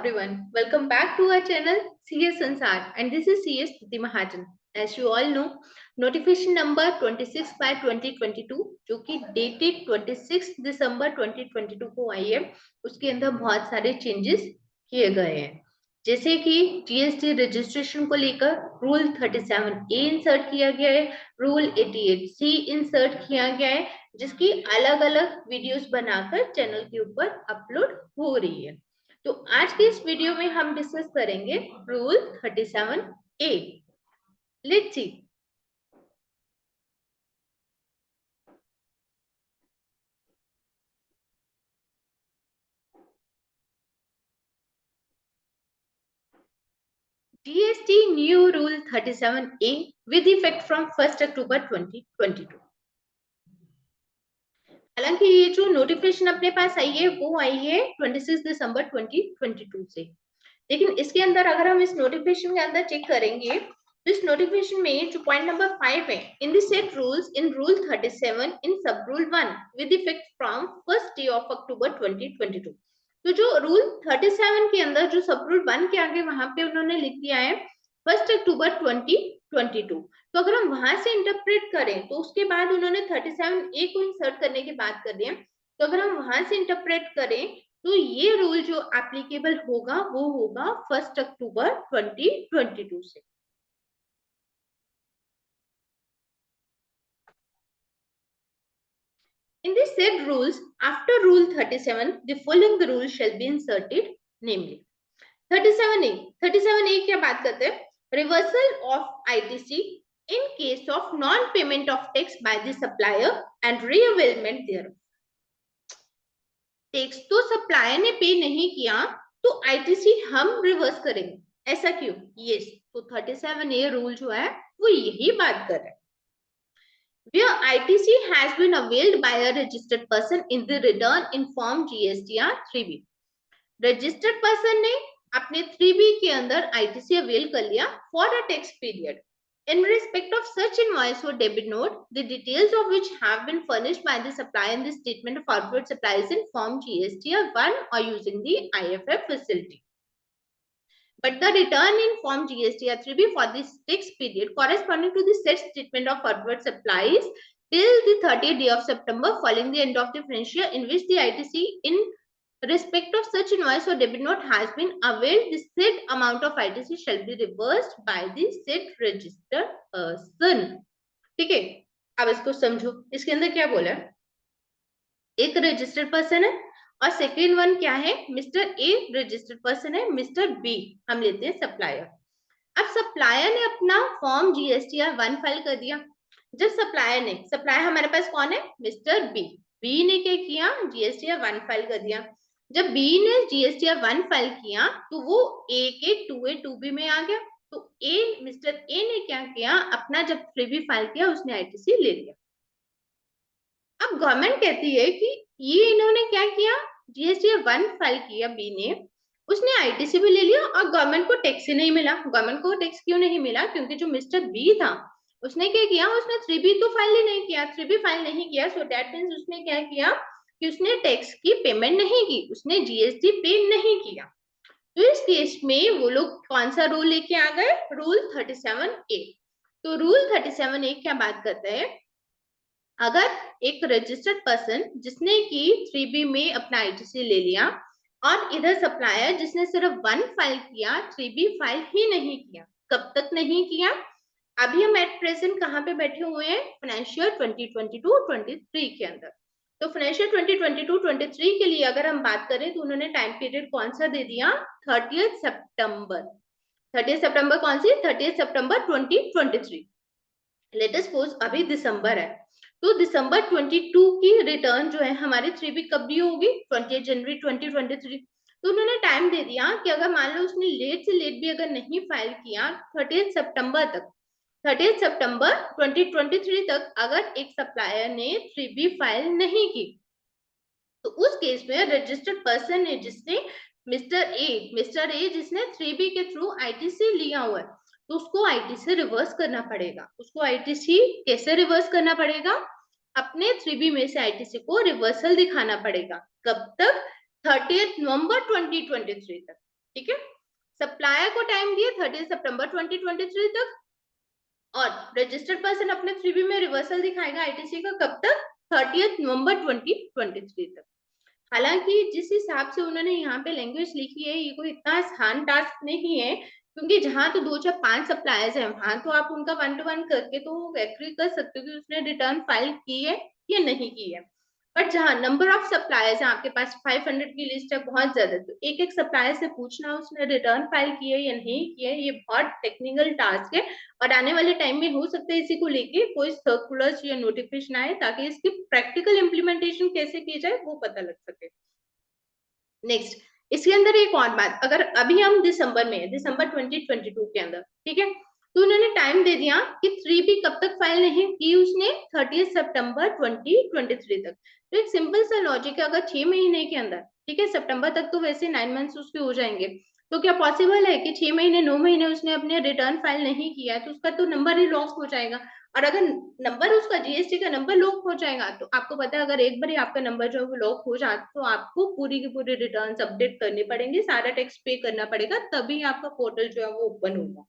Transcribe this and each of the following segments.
everyone, welcome back to our channel CS Sansar, and this is CS Priti Mahajan. As you all know, notification number 26 by 2022 जो कि dated 26 दिसंबर 2022 को आई है, उसके अंदर बहुत सारे चेंजेस किए गए हैं, जैसे कि जीएसटी रजिस्ट्रेशन को लेकर रूल 37A इंसर्ट किया गया है, रूल 88C इंसर्ट किया गया है, जिसकी अलग अलग वीडियोस बनाकर चैनल के ऊपर अपलोड हो रही है। तो आज के इस वीडियो में हम डिस्कस करेंगे rule 37A। Let's see. GST new rule 37A with effect from 1 अक्टूबर 2022। हालांकि ये जो नोटिफिकेशन अपने पास आई है वो आई है 26 दिसंबर 2022 से, लेकिन इसके अंदर अगर हम इस नोटिफिकेशन के अंदर चेक करेंगे तो इस नोटिफिकेशन में जो पॉइंट नंबर 5 है, in the set rules in rule 37 इन सब rule 1 with effect from first day of October 2022। तो जो रूल 37 के अंदर जो सब रूल 1 के आगे वहां पे उन्होंने लिख दिया है 1 अक्टूबर 2022। तो अगर हम वहां से इंटरप्रेट करें तो उसके बाद उन्होंने 37A को इंसर्ट करने की बात कर दी है। तो अगर हम वहां से इंटरप्रेट करें तो ये रूल जो एप्लीकेबल होगा वो होगा 1 अक्टूबर 2022 से। In the said rules, after Rule 37, the following rule shall be inserted, namely 37A। 37A क्या बात करते हैं? Reversal of ITC in case of non-payment of tax by the supplier and reavailment thereof। Tax तो supplier ने पे नहीं किया तो आईटीसी हम रिवर्स करेंगे, ऐसा क्यों? यस, तो 37A रूल जो है वो यही बात कर रहा है। Where ITC has been availed by a registered person in the return in form GSTR 3B। Registered person ने अपने 3B के अंदर ITC अवेल कर लिया for a tax period in respect of such invoice or debit note, the details of which have been furnished by the supplier in the statement of outward supplies in form GSTR 1 or using the IFF facility. But the return in form GSTR 3B for this tax period corresponding to the said statement of outward supplies till the 30th day of September following the end of the financial year in which the ITC in respect of such invoice or debit note has been availed, the said amount of ITC shall be reversed by the said registered person। ठीक है, अब इसको समझो, इसके अंदर क्या बोला है? एक रजिस्टर्ड पर्सन है और सेकेंड वन क्या है? मिस्टर ए रजिस्टर्ड पर्सन है, मिस्टर बी हम लेते हैं सप्लायर। अब सप्लायर ने अपना फॉर्म GSTR 1 फाइल कर दिया। जब सप्लायर हमारे पास कौन है? Mister B. बी ने क्या किया? GSTR 1 फाइल कर दिया। जब बी ने GSTR 1 फाइल किया तो वो ए के 2A 2B में आ गया। तो मिस्टर ए ने क्या किया? अपना जब 3B फाइल किया उसने ITC ले लिया। अब गवर्नमेंट कहती है कि ये इन्होंने क्या किया? GSTR 1 फाइल किया बी ने, उसने ITC भी ले लिया और गवर्नमेंट को टैक्स ही नहीं मिला। गवर्नमेंट को टैक्स क्यों नहीं मिला? क्योंकि जो मिस्टर बी था उसने क्या किया? उसने 3B तो फाइल ही नहीं किया, 3B फाइल नहीं किया, सो दैट मींस उसने क्या किया कि उसने टैक्स की पेमेंट नहीं की, उसने GST पे नहीं किया। तो इस केस में वो लोग कौन सा रूल लेके आ गए? Rule 37A। तो रूल 37A क्या बात करता है? अगर एक रजिस्टर्ड पर्सन जिसने कि 3B में अपना ITC ले लिया और इधर सप्लायर जिसने सिर्फ 1 फाइल किया, 3B फाइल ही नहीं किया, कब तक नहीं किया? अभी हम एट प्रेजेंट कहाँ पे बैठे हुए हैं? फाइनेंशियल 2022-23 के अंदर। तो फाइनेंशियल 2022-23 के लिए अगर हम बात करें तो उन्होंने टाइम पीरियड कौन सा दे दिया? 30 सितंबर। 30 सितंबर कौन सी? 30 सितंबर 2023। लेट अस सपोज अभी दिसंबर है तो दिसंबर 22 की रिटर्न जो है हमारी 3B कब भी होगी? 28 जनवरी 2023। तो उन्होंने टाइम दे दिया कि अगर मान लो उसने लेट से लेट भी अगर नहीं फाइल किया 30 सितंबर तक, 30 सितंबर 2023 तक अगर एक सप्लायर ने 3B फाइल नहीं की तो उस केस में रजिस्टर्ड पर्सन ने जिसने मिस्टर ए जिसने 3B के थ्रू ITC लिया हुआ है तो उसको ITC रिवर्स करना पड़ेगा। उसको ITC कैसे रिवर्स करना पड़ेगा? अपने 3B में से ITC को रिवर्सल दिखाना पड़ेगा। कब तक? 30 नवंबर 2023 तक। ठीक है, सप्लायर को टाइम दिया 30 सितंबर 2023 तक, और रजिस्टर्ड पर्सन अपने 3B में रिवर्सल दिखाएगा आईटीसी का कब तक, 30 नवंबर 2023 तक। हालांकि जिस हिसाब से उन्होंने यहाँ पे लैंग्वेज लिखी है, ये कोई इतना आसान टास्क नहीं है, क्योंकि जहां तो 2 4 5 सप्लायर्स हैं, वहां तो आप उनका 1 to 1 करके तो एग्री कर सकते हो कि उसने रिटर्न फाइल की है या नहीं की है। बट जहाँ नंबर ऑफ सप्लायर्स है, आपके पास 500 की लिस्ट है, बहुत ज्यादा, तो एक एक सप्लायर से पूछना उसने रिटर्न फाइल की है या नहीं की है, ये बहुत टेक्निकल टास्क है। और आने वाले टाइम में हो सकता है इसी को लेके कोई सर्कुलर्स या नोटिफिकेशन आए, ताकि इसकी प्रैक्टिकल इम्प्लीमेंटेशन कैसे की जाए वो पता लग सके। नेक्स्ट, इसके अंदर एक और बात, अगर अभी हम दिसंबर में, दिसंबर 2022 के अंदर, ठीक है, तो उन्होंने टाइम दे दिया कि 3B कब तक फाइल नहीं की उसने, 30 सितंबर 2023 तक। तो एक सिंपल सा लॉजिक है, अगर 6 महीने के अंदर, ठीक है, सितंबर तक तो वैसे 9 मंथ्स उसके हो जाएंगे, तो क्या पॉसिबल है कि 6 महीने 9 महीने उसने अपने रिटर्न फाइल नहीं किया है, तो उसका तो नंबर ही लॉक हो जाएगा। और अगर नंबर उसका जीएसटी का नंबर लॉक हो जाएगा, तो आपको पता है अगर एक बार आपका नंबर जो है वो लॉक हो जाए, तो आपको पूरी की पूरी रिटर्न्स अपडेट करनी पड़ेंगे, सारा टैक्स पे करना पड़ेगा, तभी आपका पोर्टल जो है वो ओपन होगा।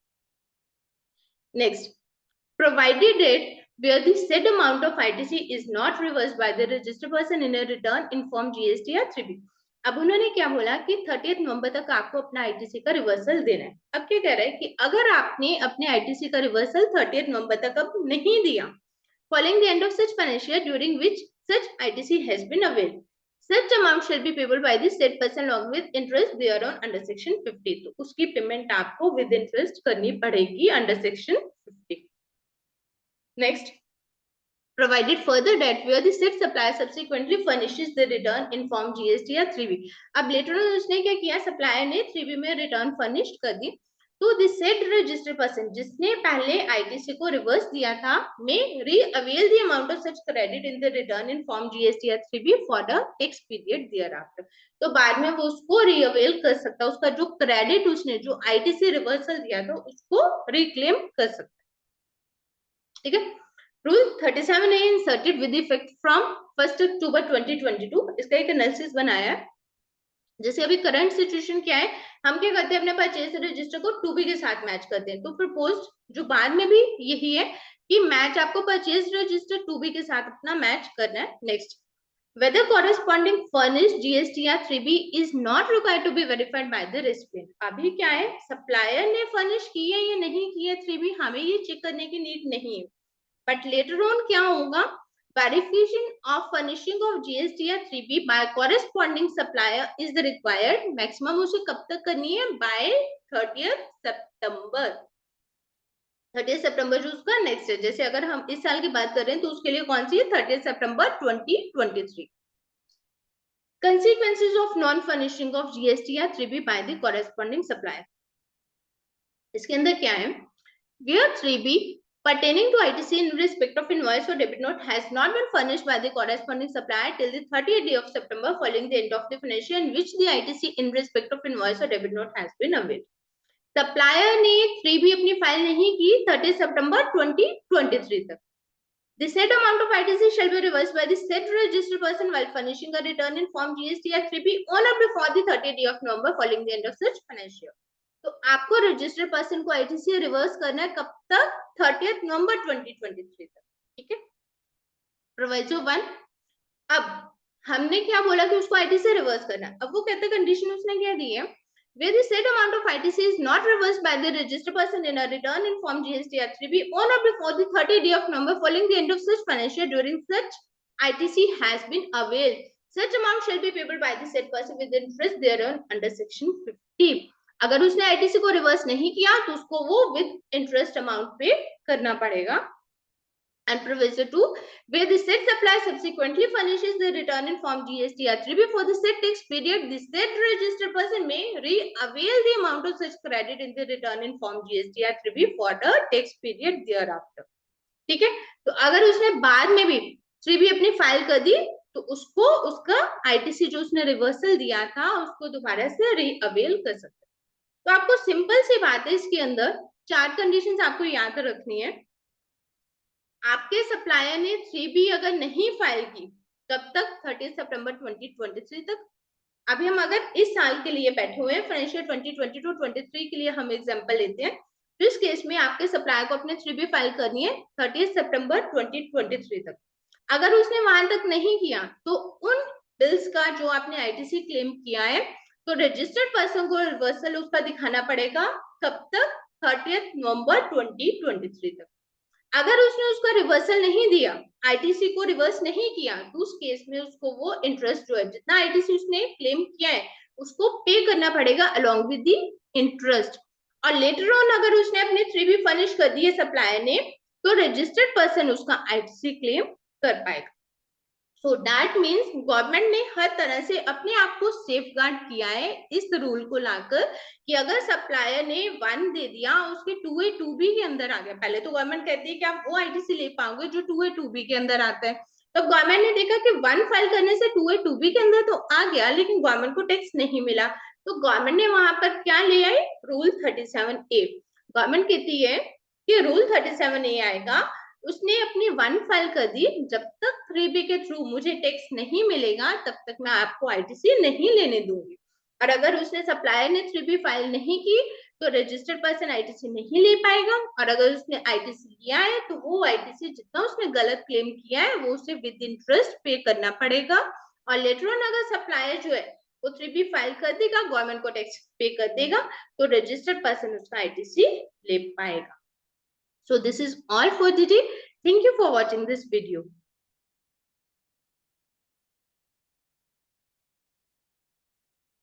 Next, provided that where the said amount of ITC is not reversed by the registered person in a return in form GST या 3B। अब उन्होंने क्या बोला कि 30 नवंबर तक आपको अपना आईटीसी का रिवर्सल देना है। अब क्या कह रहा है कि अगर आपने अपने आईटीसी का रिवर्सल 30 नवंबर तक अब नहीं दिया, following the end of such financial year during which such ITC has been availed, such amount shall be payable by the said person along with interest thereon under section 50। तो उसकी payment आपको with interest करनी पड़ेगी under section 50। Next, provided further that where the said supplier subsequently furnishes the return in form GST या 3B। अब later on उसने क्या किया, सप्लायर ने 3B में रिटर्न फर्निश्ड कर दी, तो the said registered person जिसने पहले आईटीसी को रिवर्स दिया था, may re-avail the amount of such credit in the return in form GST या 3B for the tax period thereafter। तो बाद में वो उसको रीअवेल कर सकता है, उसका जो क्रेडिट उसने जो आईटीसी रिवर्सल दिया था उसको रिक्लेम कर सकता है। ठीक है, रूल 37 है इंसर्टेड विद इफेक्ट फ्रॉम 1 अक्टूबर 2022। इसका एक एनालिसिस बनाया है। जैसे अभी करंट सिचुएशन क्या है, हम क्या करते हैं, अपने परचेज रजिस्टर को 2B के साथ मैच करते हैं, तो प्रपोज जो बाद में भी यही है कि मैच आपको परचेज रजिस्टर 2B के साथ अपना मैच करना है। Next, whether corresponding furnished GST या 3B is not required to be verified by the recipient। अभी क्या है, सप्लायर ने फर्निश की है या नहीं की है 3B, हमें ये चेक करने की नीड नहीं है, बट लेटर ऑन क्या होगा, verification of furnishing of GST या 3B by corresponding supplier is required. Maximum उसे कब तक करनी है, बाय 30 सितंबर। 30 सितंबर जो उसका नेक्स्ट है, जैसे अगर हम इस साल की बात कर रहे हैं तो उसके लिए कौन सी है, 30 सितंबर 2023। consequences of non furnishing of GST या 3B by the corresponding supplier। इसके अंदर क्या है, where 3B pertaining to ITC in respect of invoice or debit note has not been furnished by the corresponding supplier till the 30th day of September following the end of the financial in which the ITC in respect of invoice or debit note has been availed। Supplier ने 3B अपनी file नहीं की 30 सितंबर 2023 तक। The said amount of ITC shall be reversed by the said registered person while furnishing a return in form GST या 3B on or before the 30th day of November following the end of such financial year। तो आपको registered person को ITC reverse करना है कब तक, 30 नवंबर 2023 तक। ठीक है, प्रोविजो 1। अब हमने क्या बोला कि उसको आईटीसी रिवर्स करना है, अब वो कहते कंडीशन उसने क्या दी है, where the said amount of ITC is not reversed by the registered person in a return in form GST or 3B on or before the 30th day of November following the end of such financial during such ITC has been availed, such amount shall be payable by the said person with interest thereon under section 50। अगर उसने ITC को reverse नहीं किया तो उसको वो with interest amount पे करना पड़ेगा। And proviso 2, where the said supplier subsequently furnishes the return in form GST or 3B for the said tax period, the said registered person may re-avail the amount of such credit in the return in form GST or 3B for the tax period thereafter। ठीक है, तो अगर उसने बाद में भी 3B अपनी file कर दी तो उसको उसका आईटीसी जो उसने रिवर्सल दिया था उसको दोबारा से रीअवेल कर सकते। तो आपको सिंपल सी बात है, इसके अंदर 4 कंडीशंस आपको याद रखनी है। आपके सप्लायर ने 3B अगर नहीं फाइल की तब तक 30 सितंबर 2023 तक, अभी हम अगर इस साल के लिए बैठे हुए हैं, फाइनेंशियल 2022-23 के लिए हम एग्जांपल लेते हैं, तो इस केस में आपके सप्लायर को अपने 3B फाइल करनी है 30 सितंबर 2023 तक। अगर उसने वहां तक नहीं किया तो उन बिल्स का जो आपने आईटीसी क्लेम किया है, तो रजिस्टर्ड पर्सन को रिवर्सल उसका दिखाना पड़ेगा कब तक, 30 नवंबर 2023 तक। अगर उसने उसका रिवर्सल नहीं दिया, आईटीसी को रिवर्स नहीं किया, तो उस केस में उसको वो इंटरेस्ट जो है, जितना आईटीसी उसने क्लेम किया है, उसको पे करना पड़ेगा अलोंग विद द इंटरेस्ट। और लेटर ऑन अगर उसने अपने 3B फर्निश कर दिए सप्लायर ने, तो रजिस्टर्ड पर्सन उसका आईटीसी क्लेम कर पाएगा। सो दैट मीन्स गवर्नमेंट ने हर तरह से अपने आप को सेफ गार्ड किया है इस रूल को लाकर, कि अगर सप्लायर ने 1 दे दिया, उसके 2A 2B के अंदर आ गया। पहले तो गवर्नमेंट कहती है कि आप वो आईटीसी ले पाओगे जो 2A 2B के अंदर आता है। तो गवर्नमेंट ने देखा कि 1 फाइल करने से 2A 2B के अंदर तो आ गया, लेकिन गवर्नमेंट को टैक्स नहीं मिला। तो गवर्नमेंट ने वहां पर क्या ले आई, रूल 37A। गवर्नमेंट कहती है कि रूल 37A आएगा, उसने अपनी 1 फाइल कर दी, जब तक 3B के थ्रू मुझे टैक्स नहीं मिलेगा तब तक मैं आपको आईटीसी नहीं लेने दूंगी। और अगर उसने सप्लायर ने 3B फाइल नहीं की, तो रजिस्टर्ड पर्सन आईटीसी नहीं ले पाएगा। और अगर उसने आईटीसी लिया है, तो वो आईटीसी जितना उसने गलत क्लेम किया है वो उसे विद इंटरेस्ट पे करना पड़ेगा। और लेटर ऑन अगर सप्लायर जो है वो 3B फाइल कर देगा, गवर्नमेंट को टैक्स पे कर देगा, तो रजिस्टर्ड पर्सन उसका आईटीसी ले पाएगा। So this is all for today. Thank you for watching this video.